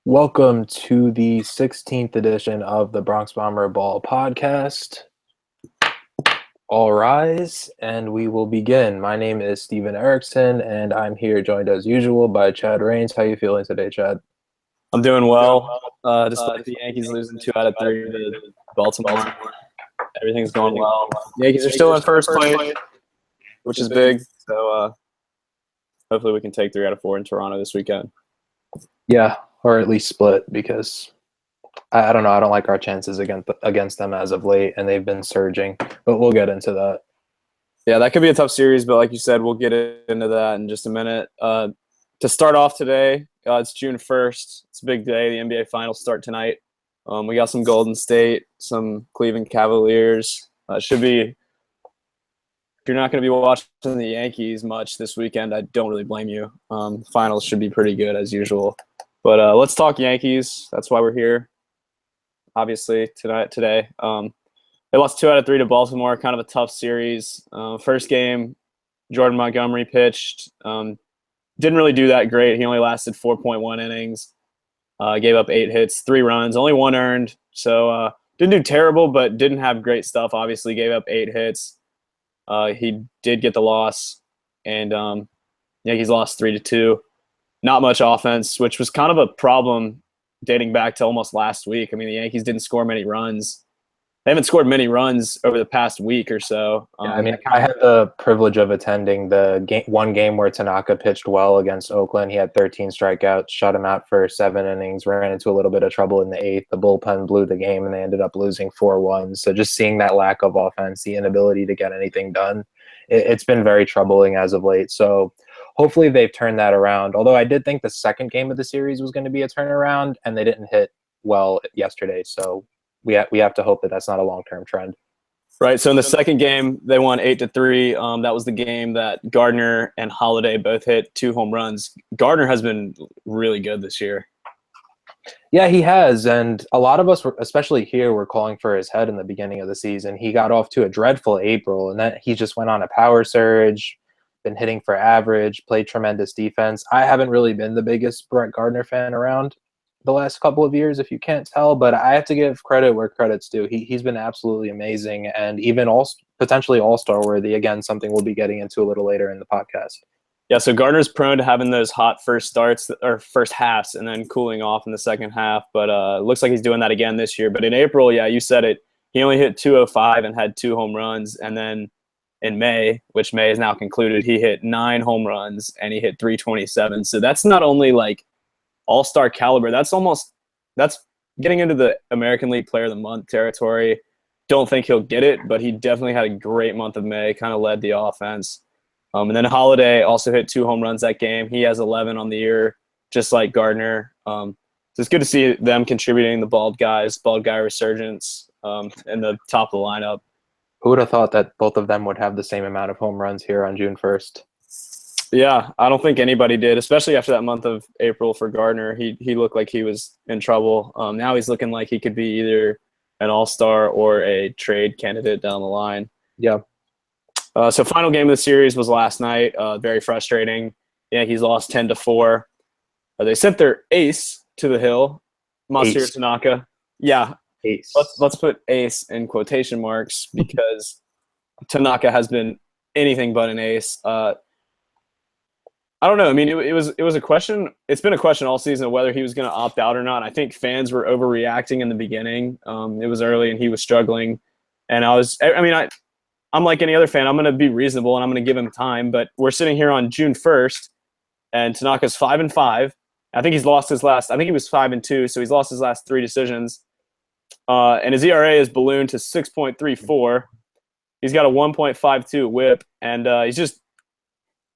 Welcome to the 16th edition of the Bronx Bomber Ball Podcast. All rise, and we will begin. My name is Steven Erickson, and I'm here joined as usual by Chad Rains. How are you feeling today, Chad? I'm doing well, despite the Yankees losing 2 out of 3 to Baltimore. Everything's going well. The Yankees are still in first place, which is big. So hopefully we can take 3 out of 4 in Toronto this weekend. Yeah, or at least split, because I don't know. I don't like our chances against them as of late, and they've been surging. But we'll get into that. Yeah, that could be a tough series, but like you said, we'll get into that in just a minute. To start off today, it's June 1st. It's a big day. The NBA Finals start tonight. We got some Golden State, some Cleveland Cavaliers. Should be. If you're not going to be watching the Yankees much this weekend, I don't really blame you. Finals should be pretty good as usual. But let's talk Yankees. That's why we're here. Obviously today. They lost 2 out of 3 to Baltimore. Kind of a tough series. First game, Jordan Montgomery pitched. Didn't really do that great. He only lasted 4.1 innings. Gave up 8 hits, 3 runs, only 1 earned. So didn't do terrible, but didn't have great stuff. Obviously gave up 8 hits. He did get the loss, and Yankees lost 3-2. Not much offense, which was kind of a problem dating back to almost last week. I mean, the Yankees didn't score many runs. They haven't scored many runs over the past week or so. I had the privilege of attending the one game where Tanaka pitched well against Oakland. He had 13 strikeouts, shut him out for 7 innings, ran into a little bit of trouble in the 8th. The bullpen blew the game, and they ended up losing 4-1. So just seeing that lack of offense, the inability to get anything done, it's been very troubling as of late. So hopefully they've turned that around. Although I did think the second game of the series was going to be a turnaround, and they didn't hit well yesterday. So we have to hope that that's not a long-term trend. Right. So in the second game, they won 8-3. That was the game that Gardner and Holiday both hit 2 home runs. Gardner has been really good this year. Yeah, he has. And a lot of us, especially here, were calling for his head in the beginning of the season. He got off to a dreadful April, and then he just went on a power surge, been hitting for average, played tremendous defense. I haven't really been the biggest Brett Gardner fan around the last couple of years, if you can't tell, but I have to give credit where credit's due. He's been absolutely amazing, and even potentially all-star worthy. Again, something we'll be getting into a little later in the podcast. Yeah, so Gardner's prone to having those hot first starts or first halves and then cooling off in the second half, but it looks like he's doing that again this year. But in April, yeah, you said it, he only hit 205 and had 2 home runs, and then in May, which May is now concluded, he hit 9 home runs and he hit 327. So that's not only like all-star caliber. That's getting into the American League Player of the Month territory. Don't think he'll get it, but he definitely had a great month of May, kind of led the offense. And then Holiday also hit 2 home runs that game. He has 11 on the year, just like Gardner. So it's good to see them contributing, the bald guy resurgence in the top of the lineup. Who would have thought that both of them would have the same amount of home runs here on June 1st? Yeah, I don't think anybody did, especially after that month of April for Gardner. He looked like he was in trouble. Now he's looking like he could be either an all-star or a trade candidate down the line. Yeah. So final game of the series was last night. Very frustrating. Yankees lost 10-4. They sent their ace to the hill, Masahiro Tanaka. Yeah, ace. Let's put ace in quotation marks because Tanaka has been anything but an ace. I don't know. I mean, it was a question. It's been a question all season of whether he was going to opt out or not. I think fans were overreacting in the beginning. It was early and he was struggling, and I'm like any other fan. I'm going to be reasonable and I'm going to give him time. But we're sitting here on June 1st, and Tanaka's 5-5. I think he's lost his last. I think he was 5-2, so he's lost his last 3 decisions. And his ERA is ballooned to 6.34. He's got a 1.52 WHIP, and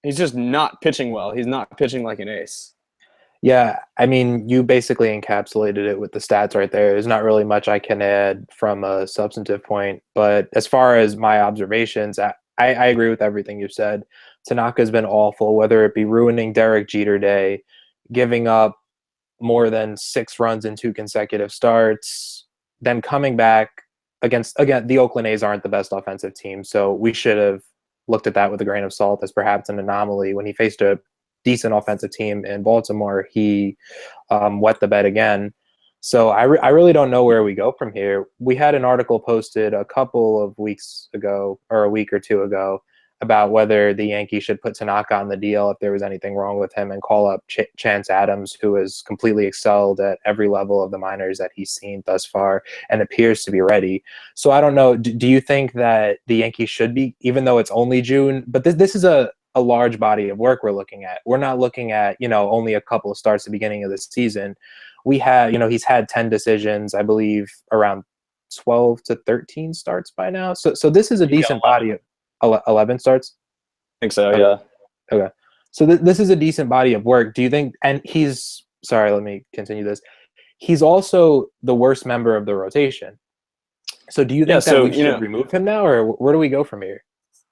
he's just not pitching well. He's not pitching like an ace. Yeah, I mean, you basically encapsulated it with the stats right there. There's not really much I can add from a substantive point. But as far as my observations, I agree with everything you've said. Tanaka's been awful, whether it be ruining Derek Jeter Day, giving up more than 6 runs in 2 consecutive starts, then coming back against, again, the Oakland A's aren't the best offensive team, so we should have looked at that with a grain of salt as perhaps an anomaly when he faced a decent offensive team in Baltimore, he wet the bed again. So I really don't know where we go from here. We had an article posted a couple of weeks ago, or a week or two ago, about whether the Yankees should put Tanaka on the deal if there was anything wrong with him and call up Chance Adams, who has completely excelled at every level of the minors that he's seen thus far and appears to be ready. So I don't know. Do you think that the Yankees should be, even though it's only June, but this is a large body of work we're looking at. We're not looking at, only a couple of starts at the beginning of the season. We have, he's had 10 decisions, I believe, around 12 to 13 starts by now. So this is a decent body of 11 starts. I think so. Okay. Yeah. Okay. So this is a decent body of work. Do you think? And sorry, let me continue this. He's also the worst member of the rotation. So do you think that we should remove him now, or where do we go from here?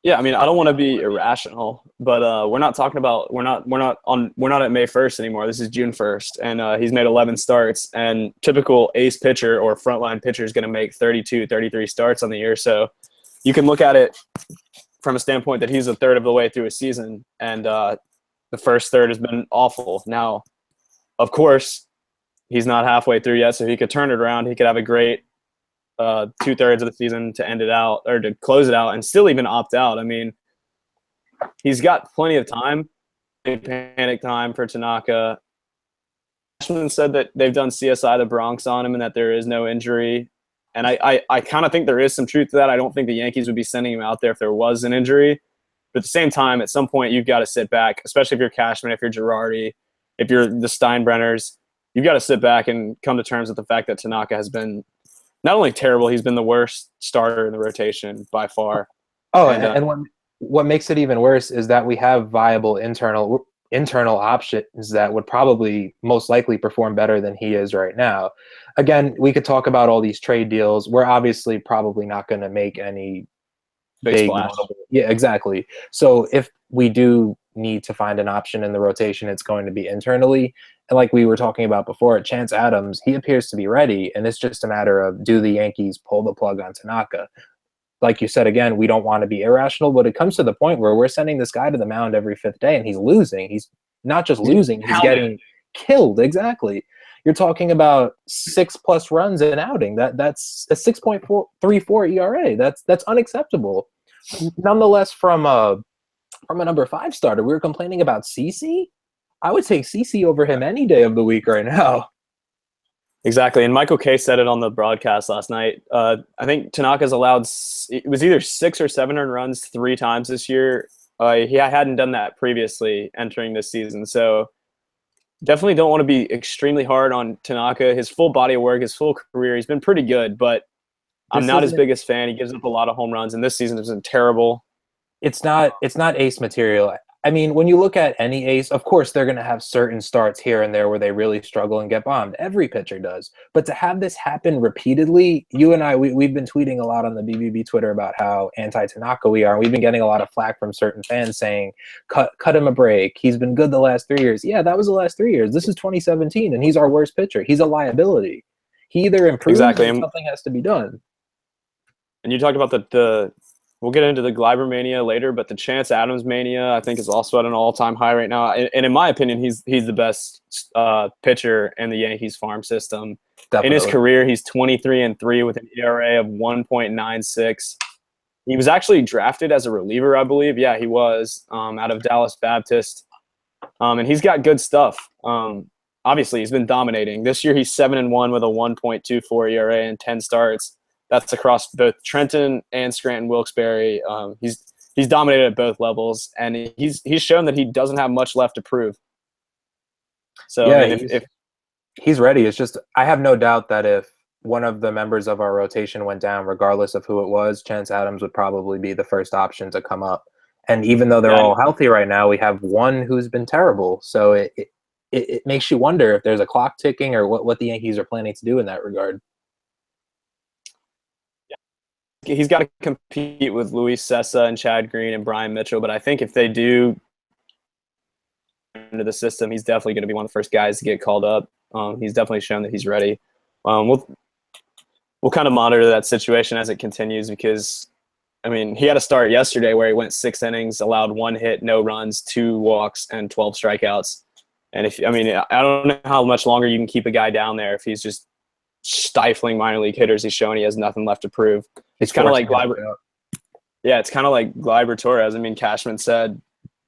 Yeah, I mean, I don't want to be irrational, but we're not talking about we're not at May 1st anymore. This is June 1st, and he's made 11 starts. And typical ace pitcher or frontline pitcher is going to make 32, 33 starts on the year. So you can look at it from a standpoint that he's a third of the way through a season, and the first third has been awful. Now, of course, he's not halfway through yet, so he could turn it around. He could have a great 2/3 of the season to end it out or to close it out and still even opt out. I mean, he's got plenty of time, panic time for Tanaka. Ashman said that they've done CSI the Bronx on him and that there is no injury. And I kind of think there is some truth to that. I don't think the Yankees would be sending him out there if there was an injury. But at the same time, at some point, you've got to sit back, especially if you're Cashman, if you're Girardi, if you're the Steinbrenners. You've got to sit back and come to terms with the fact that Tanaka has been not only terrible, he's been the worst starter in the rotation by far. Oh, and what makes it even worse is that we have viable internal options that would probably most likely perform better than he is right now. Again, we could talk about all these trade deals. We're obviously probably not going to make any big splash. Yeah, exactly. So if we do need to find an option in the rotation, it's going to be internally. And like we were talking about before, Chance Adams, he appears to be ready, and it's just a matter of, do the Yankees pull the plug on Tanaka? Like you said, again, we don't want to be irrational, but it comes to the point where we're sending this guy to the mound every fifth day, and he's losing. He's not just losing, he's getting killed. Exactly. You're talking about 6+ runs an outing. That's a 6.34 ERA. That's unacceptable. Nonetheless, from a number 5 starter, we were complaining about CC. I would take CC over him any day of the week right now. Exactly, and Michael Kay said it on the broadcast last night. I think Tanaka's allowed it was either 6 or 7 earned runs 3 times this year. He hadn't done that previously entering this season, so definitely don't want to be extremely hard on Tanaka. His full body of work, his full career, he's been pretty good, but I'm not his biggest fan. He gives up a lot of home runs, and this season has been terrible. It's not ace material. I mean, when you look at any ace, of course, they're going to have certain starts here and there where they really struggle and get bombed. Every pitcher does. But to have this happen repeatedly, you and I, we've been tweeting a lot on the BBB Twitter about how anti-Tanaka we are. And we've been getting a lot of flack from certain fans saying, cut him a break. He's been good the last 3 years. Yeah, that was the last 3 years. This is 2017, and he's our worst pitcher. He's a liability. He either improves or something has to be done. And you talked about the we'll get into the Gleiber mania later, but the Chance Adams mania, I think, is also at an all-time high right now. And in my opinion, he's the best pitcher in the Yankees farm system. Definitely. In his career, he's 23-3 with an ERA of 1.96. He was actually drafted as a reliever, I believe. Yeah, he was, out of Dallas Baptist. And he's got good stuff. Obviously, he's been dominating. This year, he's 7-1 with a 1.24 ERA and 10 starts. That's across both Trenton and Scranton Wilkes-Barre. He's dominated at both levels, and he's shown that he doesn't have much left to prove. So yeah, I mean, if he's ready. It's just, I have no doubt that if one of the members of our rotation went down, regardless of who it was, Chance Adams would probably be the first option to come up. And even though they're all healthy right now, we have one who's been terrible. So it makes you wonder if there's a clock ticking or what the Yankees are planning to do in that regard. He's got to compete with Luis Sessa and Chad Green and Brian Mitchell, but I think if they do into the system, he's definitely going to be one of the first guys to get called up. He's definitely shown that he's ready. We'll kind of monitor that situation as it continues, because I mean, he had a start yesterday where he went 6 innings, allowed 1 hit, no runs, 2 walks, and 12 strikeouts. And I don't know how much longer you can keep a guy down there if he's just stifling minor league hitters. He's showing he has nothing left to prove. It's kind of like Gleyber. Yeah, it's kind of like Gleyber Torres. I mean, Cashman said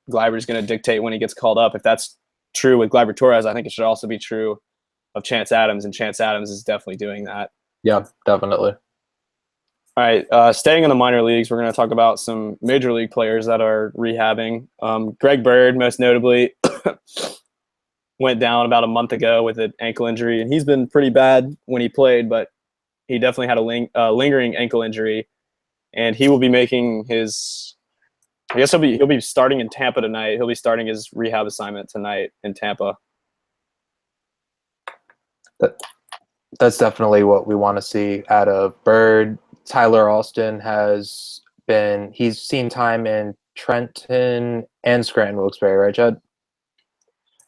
Gleyber's going to dictate when he gets called up. If that's true with Gleyber Torres, I think it should also be true of Chance Adams, and Chance Adams is definitely doing that. Yeah, definitely. All right, staying in the minor leagues, we're going to talk about some major league players that are rehabbing. Greg Bird, most notably, went down about a month ago with an ankle injury, and he's been pretty bad when he played, but he definitely had a lingering ankle injury, and he will be making his – I guess he'll be starting in Tampa tonight. He'll be starting his rehab assignment tonight in Tampa. That's definitely what we want to see out of Bird. Tyler Alston he's seen time in Trenton and Scranton Wilkes-Barre, right, Chad?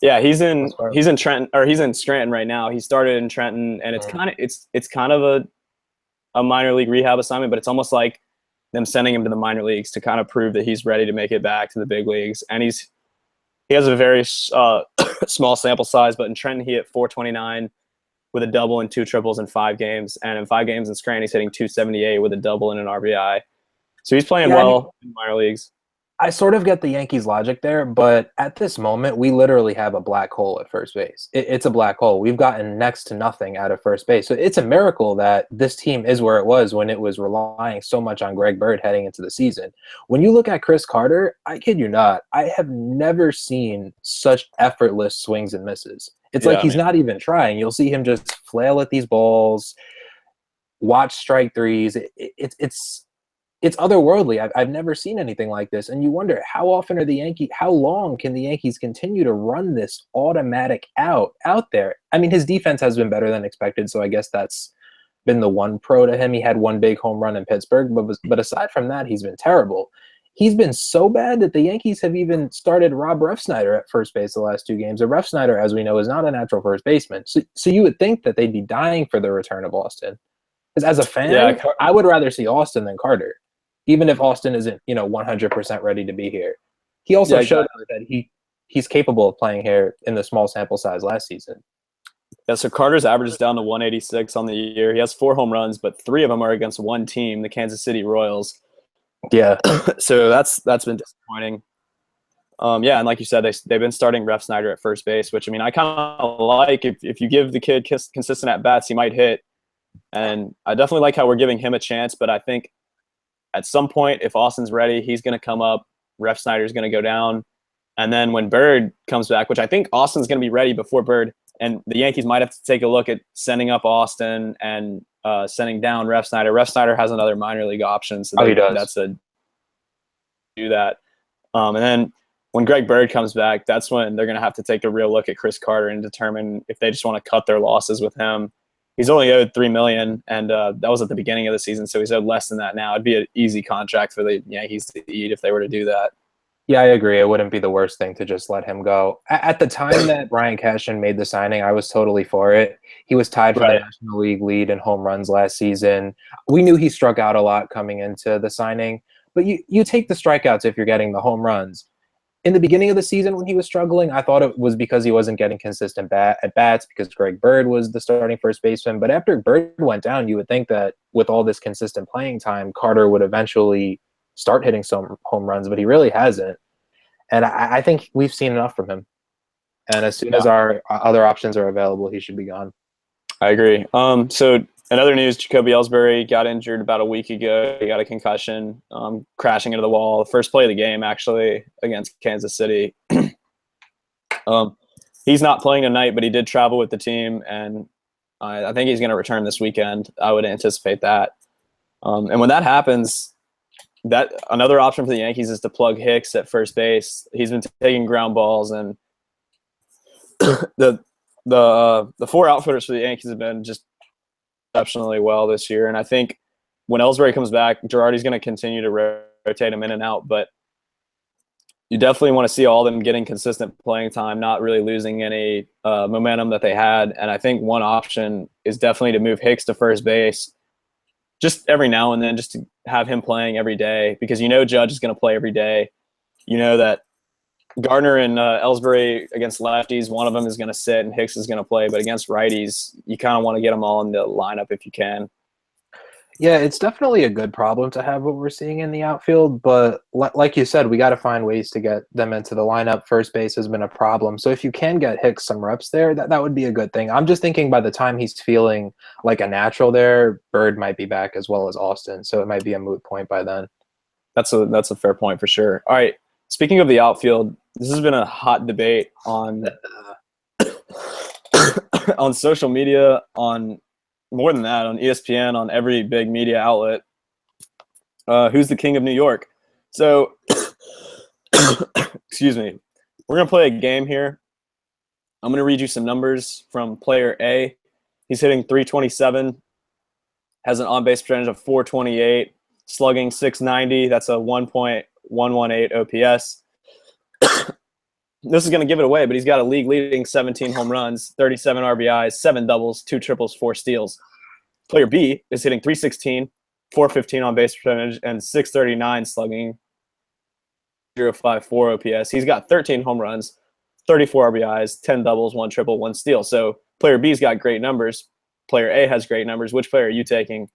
Yeah, he's in Trenton, or he's in Scranton right now. He started in Trenton, and it's kind of a minor league rehab assignment, but it's almost like them sending him to the minor leagues to kind of prove that he's ready to make it back to the big leagues. And he has a very small sample size, but in Trenton he hit .429 with a double and 2 triples in 5 games, and in 5 games in Scranton he's hitting .278 with a double and an RBI. So he's playing well in minor leagues. I sort of get the Yankees' logic there, but at this moment, we literally have a black hole at first base. It's a black hole. We've gotten next to nothing out of first base. So it's a miracle that this team is where it was when it was relying so much on Greg Bird heading into the season. When you look at Chris Carter, I kid you not, I have never seen such effortless swings and misses. It's like he's not even trying. You'll see him just flail at these balls, watch strike threes. It's otherworldly. I've never seen anything like this. And you wonder, how long can the Yankees continue to run this automatic out there? I mean, his defense has been better than expected, so I guess that's been the one pro to him. He had 1 big home run in Pittsburgh, but aside from that, he's been terrible. He's been so bad that the Yankees have even started Rob Refsnyder at first base the last 2 games. And Refsnyder, as we know, is not a natural first baseman. So you would think that they'd be dying for the return of Austin. Because as a fan, I would rather see Austin than Carter, even if Austin isn't, 100% ready to be here. He also showed that he's capable of playing here in the small sample size last season. Yeah, so Carter's average is down to 186 on the year. He has 4 home runs, but 3 of them are against one team, the Kansas City Royals. Yeah. So that's been disappointing. And like you said, they've been starting Refsnyder at first base, which, I kind of like. If you give the kid consistent at-bats, he might hit. And I definitely like how we're giving him a chance, but I think at some point, if Austin's ready, he's going to come up. Refsnyder's going to go down. And then when Bird comes back, which I think Austin's going to be ready before Bird, and the Yankees might have to take a look at sending up Austin and sending down Refsnyder. Refsnyder has another minor league option, so he does. That's do that. And then when Greg Bird comes back, that's when they're going to have to take a real look at Chris Carter and determine if they just want to cut their losses with him. He's only owed $3 million, and that was at the beginning of the season, so he's owed less than that now. It'd be an easy contract for the Yankees to eat if they were to do that. Yeah, I agree. It wouldn't be the worst thing to just let him go. At the time that Brian Cashman made the signing, I was totally for it. He was tied for the National League lead in home runs last season. We knew he struck out a lot coming into the signing, but you take the strikeouts if you're getting the home runs. In the beginning of the season when he was struggling, I thought it was because he wasn't getting consistent at-bats because Greg Bird was the starting first baseman. But after Bird went down, you would think that with all this consistent playing time, Carter would eventually start hitting some home runs, but he really hasn't. And I think we've seen enough from him. And as soon as our other options are available, he should be gone. I agree. So in other news, Jacoby Ellsbury got injured about a week ago. He got a concussion, crashing into the wall. The first play of the game, actually, against Kansas City. He's not playing tonight, but he did travel with the team, and I think he's going to return this weekend. I would anticipate that. And when that happens, that another option for the Yankees is to plug Hicks at first base. He's been taking ground balls, and the 4 outfielders for the Yankees have been just exceptionally well this year. And I think when Ellsbury comes back, Girardi's going to continue to rotate him in and out, but you definitely want to see all of them getting consistent playing time, not really losing any momentum that they had. And I think one option is definitely to move Hicks to first base just every now and then, just to have him playing every day, because Judge is going to play every day. You know that Gardner and Ellsbury against lefties, one of them is going to sit and Hicks is going to play. But against righties, you kind of want to get them all in the lineup if you can. Yeah, it's definitely a good problem to have what we're seeing in the outfield, but like you said, we got to find ways to get them into the lineup. First base has been a problem. So if you can get Hicks some reps there, that would be a good thing. I'm just thinking by the time he's feeling like a natural there, Bird might be back as well as Austin. So it might be a moot point by then. That's a fair point for sure. All right. Speaking of the outfield, this has been a hot debate on on social media, on more than that, on ESPN, on every big media outlet. Who's the king of New York? So, excuse me. We're going to play a game here. I'm going to read you some numbers from player A. He's hitting .327, has an on-base percentage of .428, slugging .690. That's a 1.118 OPS. This is going to give it away, but he's got a league-leading 17 home runs, 37 RBIs, 7 doubles, 2 triples, 4 steals. Player B is hitting .316, .415 on base percentage, and .639 slugging, .054 OPS. He's got 13 home runs, 34 RBIs, 10 doubles, 1 triple, 1 steal. So player B's got great numbers. Player A has great numbers. Which player are you taking?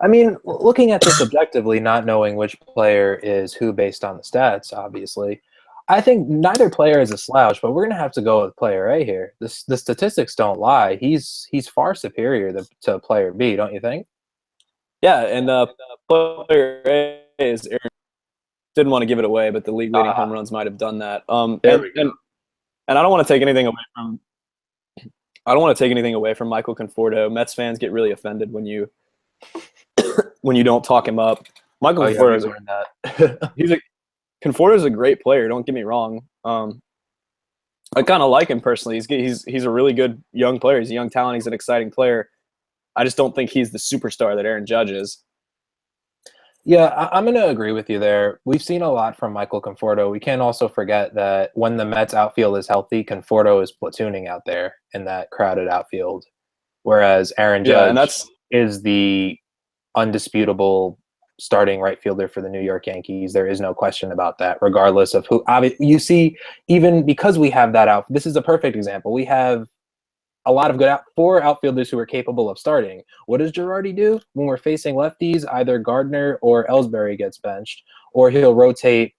I mean, looking at this objectively, not knowing which player is who based on the stats, obviously, I think neither player is a slouch, but we're going to have to go with player A here. The statistics don't lie. He's far superior to player B, don't you think? Yeah, and player A is Aaron. Didn't want to give it away, but the league leading home runs might have done that. And I don't want to take anything away from. I don't want to take anything away from Michael Conforto. Mets fans get really offended when you don't talk him up. Michael Conforto Conforto's a great player. Don't get me wrong. I kind of like him personally. He's a really good young player. He's a young talent. He's an exciting player. I just don't think he's the superstar that Aaron Judge is. Yeah, I'm going to agree with you there. We've seen a lot from Michael Conforto. We can't also forget that when the Mets outfield is healthy, Conforto is platooning out there in that crowded outfield, whereas Aaron Judge is the undisputable starting right fielder for the New York Yankees. There is no question about that, regardless of who. You see, even because we have that out, this is a perfect example. We have a lot of good 4 outfielders who are capable of starting. What does Girardi do when we're facing lefties? Either Gardner or Ellsbury gets benched, or he'll rotate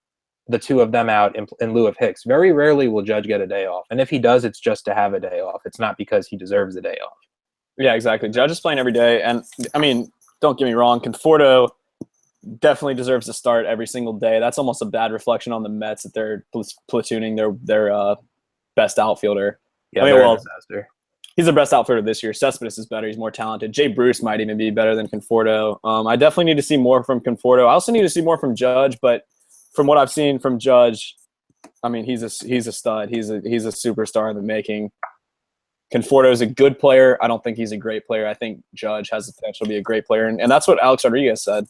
the 2 of them out in lieu of Hicks. Very rarely will Judge get a day off, and if he does, it's just to have a day off. It's not because he deserves a day off. Yeah, exactly. Judge is playing every day, and I mean, don't get me wrong, Conforto definitely deserves to start every single day. That's almost a bad reflection on the Mets that they're platooning their best outfielder. Yeah, I mean, well, disaster. He's the best outfielder this year. Cespedes is better. He's more talented. Jay Bruce might even be better than Conforto. I definitely need to see more from Conforto. I also need to see more from Judge, but from what I've seen from Judge, I mean, he's a stud. He's a superstar in the making. Conforto is a good player. I don't think he's a great player. I think Judge has the potential to be a great player, and that's what Alex Rodriguez said.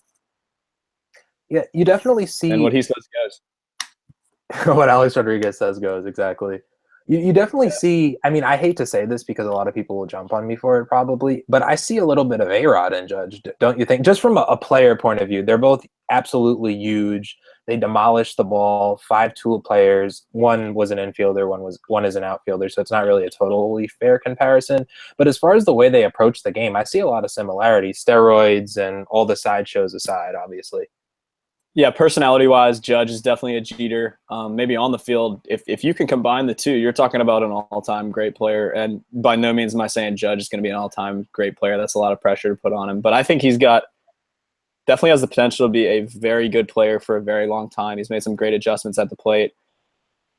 Yeah, you definitely see. And what he says goes. What Alex Rodriguez says goes, exactly. You definitely see. I mean, I hate to say this because a lot of people will jump on me for it probably, but I see a little bit of A-Rod in Judge, don't you think? Just from a player point of view, they're both absolutely huge. They demolished the ball. 5 tool players. One was an infielder. One is an outfielder. So it's not really a totally fair comparison. But as far as the way they approach the game, I see a lot of similarities. Steroids and all the sideshows aside, obviously. Yeah, personality-wise, Judge is definitely a Jeter. Maybe on the field, if you can combine the two, you're talking about an all-time great player. And by no means am I saying Judge is going to be an all-time great player. That's a lot of pressure to put on him. But I think he's definitely has the potential to be a very good player for a very long time. He's made some great adjustments at the plate.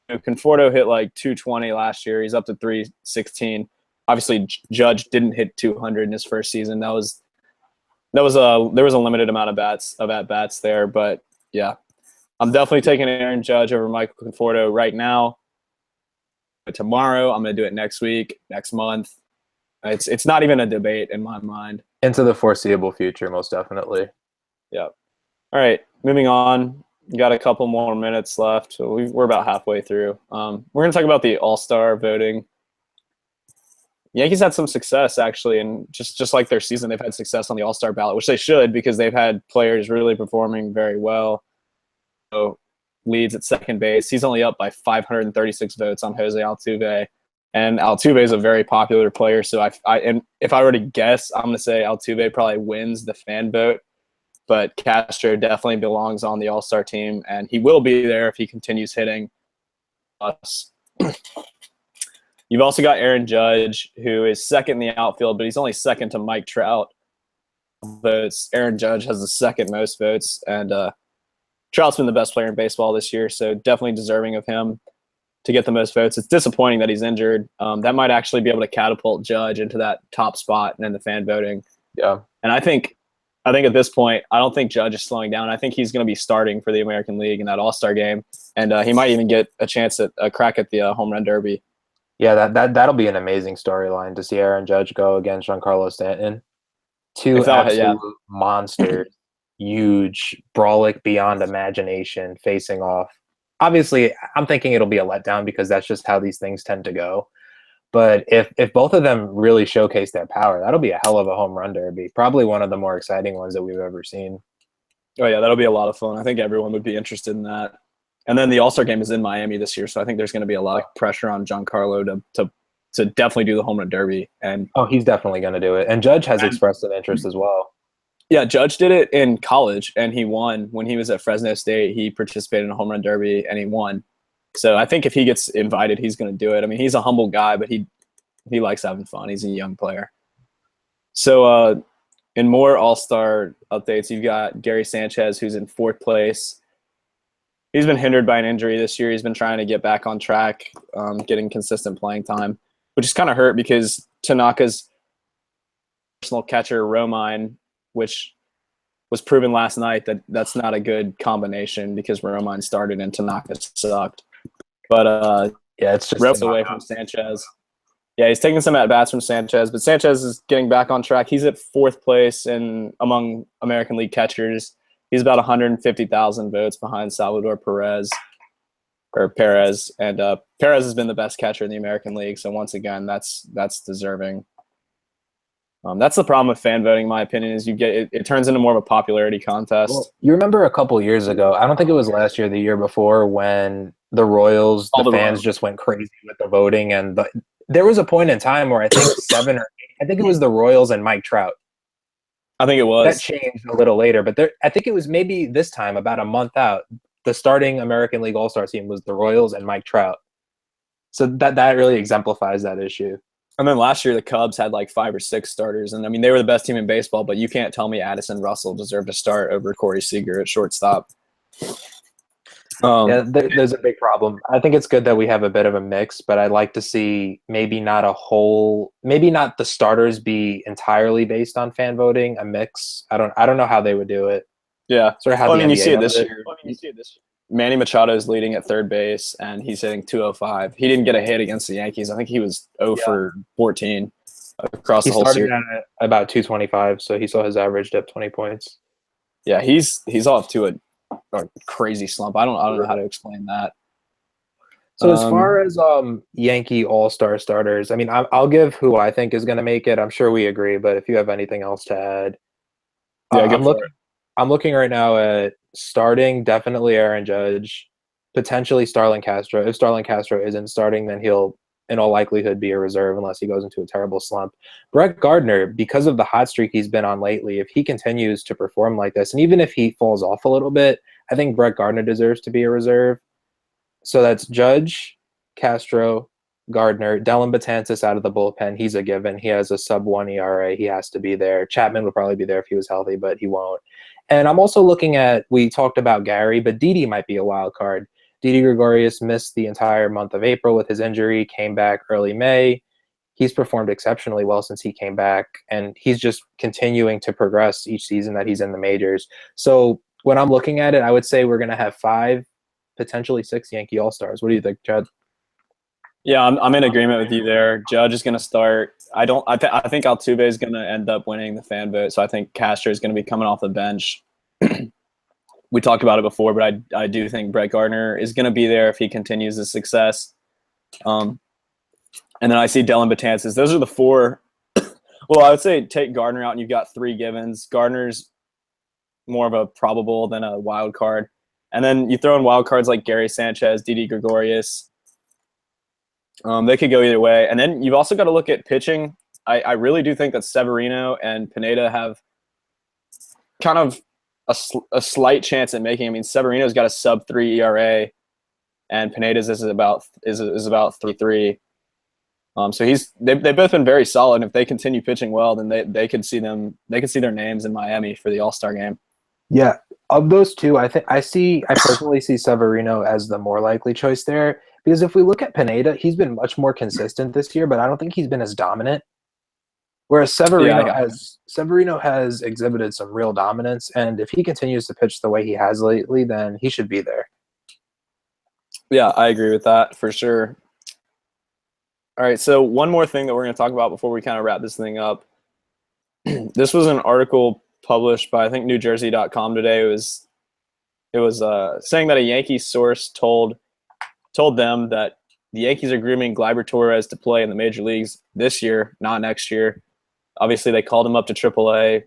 Conforto hit like 220 last year. He's up to 316. Obviously, Judge didn't hit 200 in his first season. There was a limited amount of at-bats there, but yeah, I'm definitely taking Aaron Judge over Michael Conforto right now. But tomorrow, I'm going to do it next week, next month. It's not even a debate in my mind. Into the foreseeable future, most definitely. Yeah. All right, moving on. We got a couple more minutes left. So we're about halfway through. We're going to talk about the All-Star voting. Yankees had some success actually, and just like their season, they've had success on the All-Star ballot, which they should because they've had players really performing very well. So leads at second base. He's only up by 536 votes on Jose Altuve, and Altuve is a very popular player. So and if I were to guess, I'm going to say Altuve probably wins the fan vote, but Castro definitely belongs on the All-Star team, and he will be there if he continues hitting us. You've also got Aaron Judge, who is second in the outfield, but he's only second to Mike Trout votes. Aaron Judge has the second most votes, and Trout's been the best player in baseball this year, so definitely deserving of him to get the most votes. It's disappointing that he's injured. That might actually be able to catapult Judge into that top spot and in the fan voting. Yeah, and I think at this point, I don't think Judge is slowing down. I think he's going to be starting for the American League in that All-Star game, and he might even get a chance at a crack at the home run derby. Yeah, that'll be an amazing storyline to see Aaron Judge go against Giancarlo Stanton. Two absolute monsters, huge, brawlic beyond imagination, facing off. Obviously, I'm thinking it'll be a letdown because that's just how these things tend to go. But if both of them really showcase their power, that'll be a hell of a home run derby. Probably one of the more exciting ones that we've ever seen. Oh, yeah, that'll be a lot of fun. I think everyone would be interested in that. And then the All-Star game is in Miami this year, so I think there's going to be a lot of pressure on Giancarlo to definitely do the home run derby. And he's definitely going to do it. And Judge has expressed an interest as well. Yeah, Judge did it in college, and he won. When he was at Fresno State, he participated in a home run derby, and he won. So I think if he gets invited, he's going to do it. I mean, he's a humble guy, but he likes having fun. He's a young player. So in more All-Star updates, you've got Gary Sanchez, who's in fourth place. He's been hindered by an injury this year. He's been trying to get back on track, getting consistent playing time, which is kind of hurt because Tanaka's personal catcher, Romine, which was proven last night that that's not a good combination because Romine started and Tanaka sucked. But yeah, it's just reps away from Sanchez. Yeah, he's taking some at-bats from Sanchez, but Sanchez is getting back on track. He's at fourth place among American League catchers. He's about 150,000 votes behind Salvador Perez. And Perez has been the best catcher in the American League, so once again, that's deserving. That's the problem with fan voting, in my opinion, is it turns into more of a popularity contest. Well, you remember a couple years ago, I don't think it was last year, the year before, when the Royals, the fans just went crazy with the voting, and there was a point in time where I think 7 or 8, I think it was the Royals and Mike Trout. I think it was. That changed a little later, but I think it was maybe this time, about a month out, the starting American League All-Star team was the Royals and Mike Trout. So that really exemplifies that issue. And then last year, the Cubs had like 5 or 6 starters. And I mean, they were the best team in baseball, but you can't tell me Addison Russell deserved to start over Corey Seager at shortstop. Yeah, there's a big problem. I think it's good that we have a bit of a mix, but I'd like to see maybe not the starters be entirely based on fan voting, a mix. I don't know how they would do it. Yeah. Sort of how you see it this year. Manny Machado is leading at third base, and he's hitting 205. He didn't get a hit against the Yankees. I think he was 0 for 14 across the whole series. He started at about 225, so he saw his average dip 20 points. Yeah, he's off to a crazy slump. I don't know how to explain that. So as far as Yankee All-Star starters, I mean, I'll give who I think is going to make it. I'm sure we agree, but if you have anything else to add, I'm looking right now at starting, definitely Aaron Judge, potentially Starlin Castro. If Starlin Castro isn't starting, then he'll, in all likelihood, be a reserve unless he goes into a terrible slump. Brett Gardner, because of the hot streak he's been on lately, if he continues to perform like this, and even if he falls off a little bit, I think Brett Gardner deserves to be a reserve. So that's Judge, Castro, Gardner, Dellin Betances out of the bullpen. He's a given. He has a sub-1 ERA. He has to be there. Chapman would probably be there if he was healthy, but he won't. And I'm also looking at, we talked about Gary, but Didi might be a wild card. Didi Gregorius missed the entire month of April with his injury, came back early May. He's performed exceptionally well since he came back, and he's just continuing to progress each season that he's in the majors. So when I'm looking at it, I would say we're going to have 5, potentially 6 Yankee All-Stars. What do you think, Chad? Yeah, I'm in agreement with you there. Judge is going to start. I think Altuve is going to end up winning the fan vote, so I think Castro is going to be coming off the bench. We talked about it before, but I do think Brett Gardner is going to be there if he continues his success. And then I see Dellin Betances. Those are the four. Well, I would say take Gardner out, and you've got three givens. Gardner's more of a probable than a wild card. And then you throw in wild cards like Gary Sanchez, Didi Gregorius. They could go either way. And then you've also got to look at pitching. I really do think that Severino and Pineda have kind of a slight chance at making. I mean, Severino's got a sub-3 ERA, and Pineda's is about 3.3. So they've both been very solid. And if they continue pitching well, then they could see their names in Miami for the All-Star game. Yeah, of those two, I personally see Severino as the more likely choice there, because if we look at Pineda, he's been much more consistent this year, but I don't think he's been as dominant. Whereas Severino has exhibited some real dominance, and if he continues to pitch the way he has lately, then he should be there. Yeah, I agree with that for sure. All right, so one more thing that we're going to talk about before we kind of wrap this thing up. This was an article published by, I think, NewJersey.com today. It was saying that a Yankees source told them that the Yankees are grooming Gleyber Torres to play in the major leagues this year, not next year. Obviously, they called him up to AAA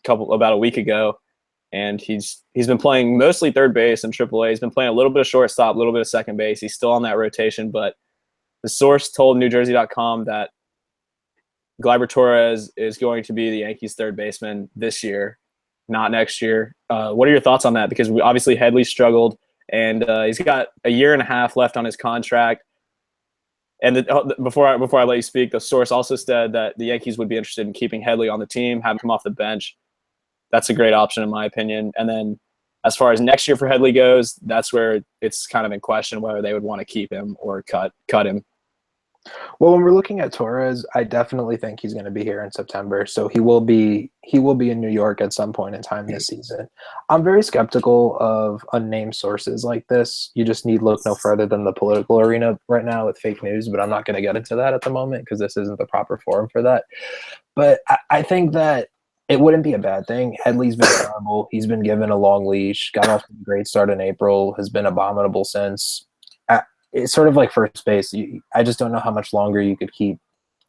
about a week ago, and he's been playing mostly third base in AAA. He's been playing a little bit of shortstop, a little bit of second base. He's still on that rotation, but the source told NewJersey.com that Gleyber Torres is going to be the Yankees' third baseman this year, not next year. What are your thoughts on that? Because obviously Headley struggled, and he's got a year and a half left on his contract. And before I let you speak, the source also said that the Yankees would be interested in keeping Headley on the team, having him off the bench. That's a great option in my opinion. And then as far as next year for Headley goes, that's where it's kind of in question whether they would want to keep him or cut him. Well, when we're looking at Torres, I definitely think he's going to be here in September. So he will be in New York at some point in time this season. I'm very skeptical of unnamed sources like this. You just need look no further than the political arena right now with fake news, but I'm not going to get into that at the moment because this isn't the proper forum for that. But I think that it wouldn't be a bad thing. Headley's been terrible. He's been given a long leash, got off to a great start in April, has been abominable since. It's sort of like first base. I just don't know how much longer you could keep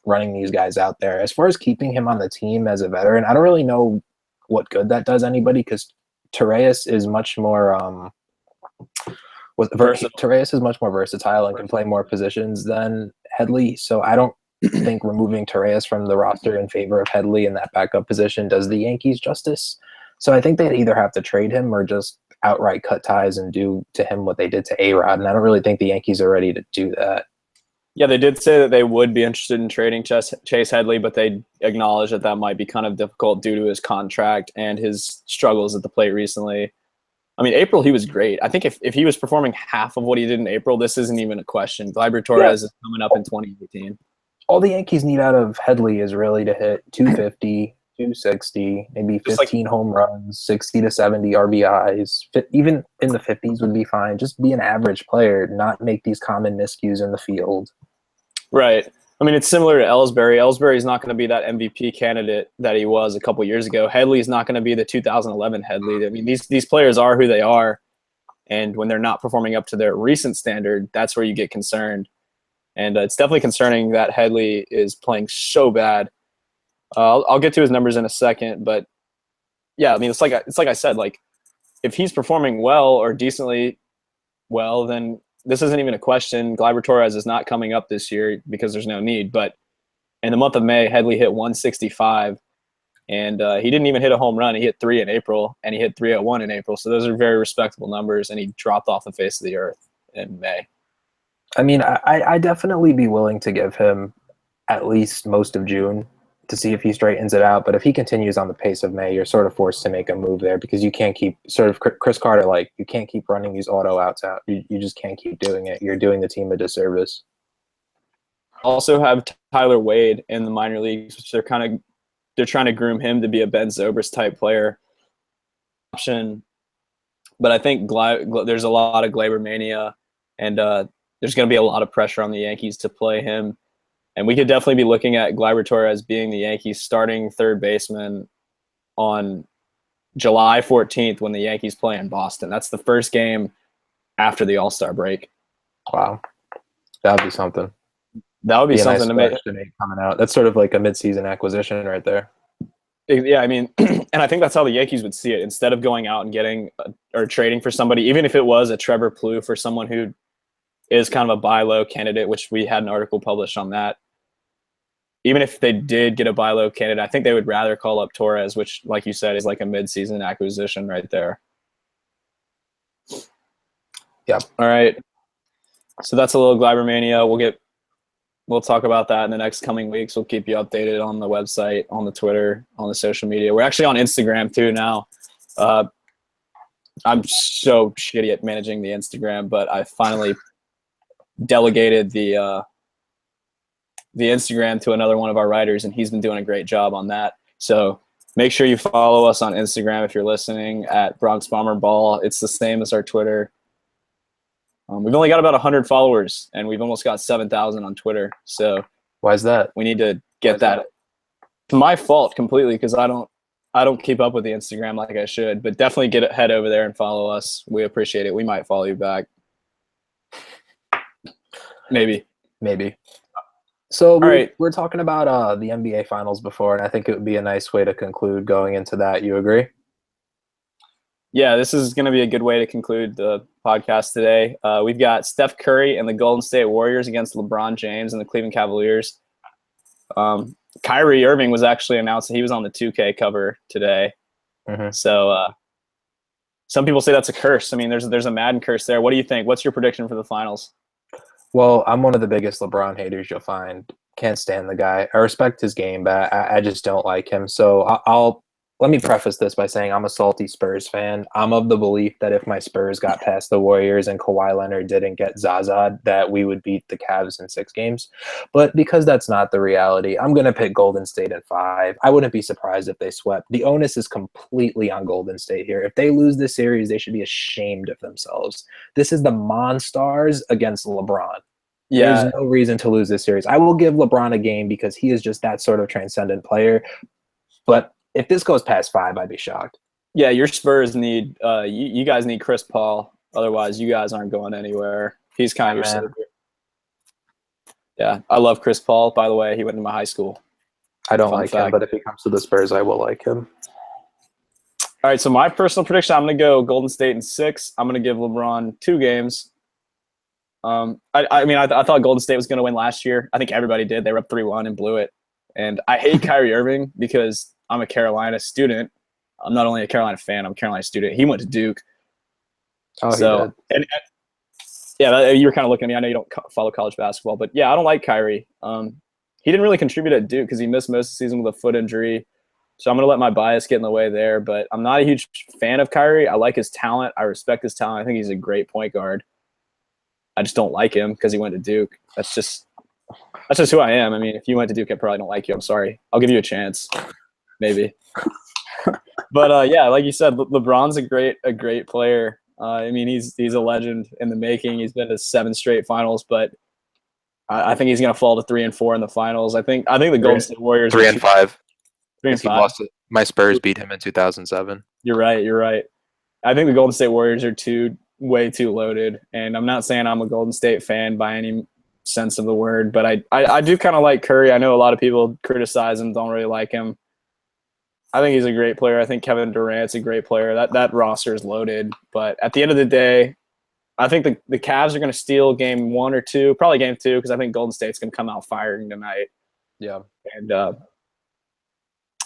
running these guys out there. As far as keeping him on the team as a veteran, I don't really know what good that does anybody because Torres is much more versatile and can play more positions than Headley. So I don't think removing Torres from the roster in favor of Headley in that backup position does the Yankees justice. So I think they'd either have to trade him or just outright cut ties and do to him what they did to A-Rod, and I don't really think the Yankees are ready to do that. Yeah, they did say that they would be interested in trading Chase Headley, but they acknowledge that might be kind of difficult due to his contract and his struggles at the plate recently. I mean, April, he was great. I think if he was performing half of what he did in April, this isn't even a question. Gleyber Torres is coming up in 2018. All the Yankees need out of Headley is really to hit 250, 260, maybe 15 home runs, 60 to 70 RBIs. Even in the 50s would be fine. Just be an average player, not make these common miscues in the field. Right. I mean, it's similar to Ellsbury. Ellsbury's not going to be that MVP candidate that he was a couple years ago. Headley's not going to be the 2011 Headley. I mean, these players are who they are, and when they're not performing up to their recent standard, that's where you get concerned. And it's definitely concerning that Headley is playing so bad. I'll get to his numbers in a second, but yeah, I mean, it's like I said, like if he's performing well or decently well, then this isn't even a question. Gleyber Torres is not coming up this year because there's no need. But in the month of May, Headley hit 165, and he didn't even hit a home run. He hit 3 in April, and he hit 301 in April. So those are very respectable numbers, and he dropped off the face of the earth in May. I mean, I'd definitely be willing to give him at least most of June to see if he straightens it out. But if he continues on the pace of May, you're sort of forced to make a move there because you can't keep sort of Chris Carter, like you can't keep running these auto outs out. You just can't keep doing it. You're doing the team a disservice. Also have Tyler Wade in the minor leagues, which they're trying to groom him to be a Ben Zobrist type player option. But I think there's a lot of Gleyber mania, and there's going to be a lot of pressure on the Yankees to play him. And we could definitely be looking at Gleyber Torres being the Yankees starting third baseman on July 14th when the Yankees play in Boston. That's the first game after the All-Star break. Wow. That would be something. That would be Be a something nice to make. coming out. That's sort of like a mid-season acquisition right there. Yeah, I mean, and I think that's how the Yankees would see it. Instead of going out and getting or trading for somebody, even if it was a Trevor Plouffe for someone who is kind of a buy low candidate, which we had an article published on that. Even if they did get a buy low candidate, I think they would rather call up Torres, which, like you said, is like a mid-season acquisition right there. Yeah. All right. So that's a little Gleibermania. We'll talk about that in the next coming weeks. We'll keep you updated on the website, on the Twitter, on the social media. We're actually on Instagram too now. I'm so shitty at managing the Instagram, but I finally delegated the Instagram to another one of our writers, and he's been doing a great job on that. So make sure you follow us on Instagram if you're listening at Bronx Bomber Ball. It's the same as our Twitter. We've only got about 100 followers, and we've almost got 7,000 on Twitter. So why is that? We need to get that. It's my fault completely because I don't keep up with the Instagram like I should. But definitely head over there and follow us. We appreciate it. We might follow you back. Maybe. So we're talking about the NBA Finals before, and I think it would be a nice way to conclude going into that. You agree? Yeah, this is going to be a good way to conclude the podcast today. We've got Steph Curry and the Golden State Warriors against LeBron James and the Cleveland Cavaliers. Kyrie Irving was actually announced that he was on the 2K cover today. Mm-hmm. So some people say that's a curse. I mean, there's a Madden curse there. What do you think? What's your prediction for the finals? Well, I'm one of the biggest LeBron haters you'll find. Can't stand the guy. I respect his game, but I just don't like him. So let me preface this by saying I'm a salty Spurs fan. I'm of the belief that if my Spurs got past the Warriors and Kawhi Leonard didn't get Zaza, that we would beat the Cavs in 6 games. But because that's not the reality, I'm going to pick Golden State in 5. I wouldn't be surprised if they swept. The onus is completely on Golden State here. If they lose this series, they should be ashamed of themselves. This is the Monstars against LeBron. Yeah. There's no reason to lose this series. I will give LeBron a game because he is just that sort of transcendent player. But if this goes past 5, I'd be shocked. Yeah, your Spurs need you guys need Chris Paul. Otherwise, you guys aren't going anywhere. He's kind of your savior. Yeah, I love Chris Paul. By the way, he went to my high school. I don't like him, but if he comes to the Spurs, I will like him. All right, so my personal prediction, I'm going to go Golden State in 6. I'm going to give LeBron 2 games. I thought Golden State was going to win last year. I think everybody did. They were up 3-1 and blew it. And I hate Kyrie Irving because I'm a Carolina student. I'm not only a Carolina fan, I'm a Carolina student. He went to Duke. Oh, so, and yeah, you were kind of looking at me. I know you don't follow college basketball, but yeah, I don't like Kyrie. He didn't really contribute at Duke because he missed most of the season with a foot injury. So I'm going to let my bias get in the way there, but I'm not a huge fan of Kyrie. I like his talent. I respect his talent. I think he's a great point guard. I just don't like him because he went to Duke. That's just who I am. I mean, if you went to Duke, I probably don't like you. I'm sorry. I'll give you a chance. Maybe. But yeah, like you said, LeBron's a great player. I mean, he's a legend in the making. He's been to 7 straight finals, but I think he's going to fall to 3-4 in the finals. I think the Golden State Warriors 3-5. 3-5. My Spurs beat him in 2007. You're right. I think the Golden State Warriors are way too loaded, and I'm not saying I'm a Golden State fan by any sense of the word, but I do kind of like Curry. I know a lot of people criticize him, don't really like him. I think he's a great player. I think Kevin Durant's a great player. That roster is loaded, but at the end of the day, I think the Cavs are going to steal game 1 or 2, probably game 2, because I think Golden State's going to come out firing tonight. Yeah, and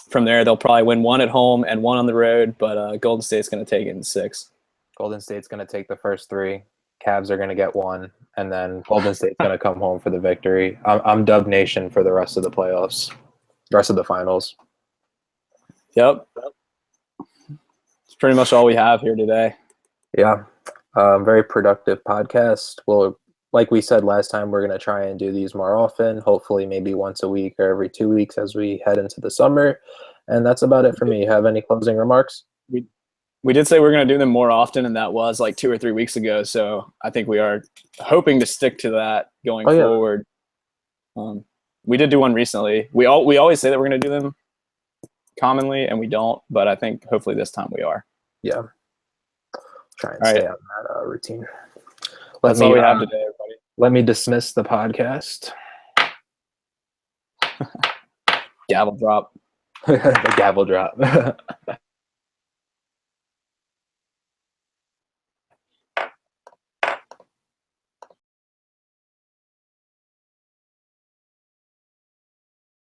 from there they'll probably win 1 at home and 1 on the road, but Golden State's going to take it in 6. Golden State's going to take the first 3. Cavs are going to get 1, and then Golden State's going to come home for the victory. I'm Dub Nation for the rest of the playoffs, the rest of the finals. Yep. It's pretty much all we have here today. Yeah. Very productive podcast. Well, like we said last time, we're going to try and do these more often, hopefully maybe once a week or every 2 weeks as we head into the summer. And that's about it for me. Have any closing remarks? We did say we're going to do them more often, and that was like 2 or 3 weeks ago. So I think we are hoping to stick to that going forward. We did do one recently. We always say that we're going to do them commonly, and we don't. But I think hopefully this time we are. Yeah. Try and stay on that routine. That's all we have today, everybody. Let me dismiss the podcast. Gavel drop. The gavel drop.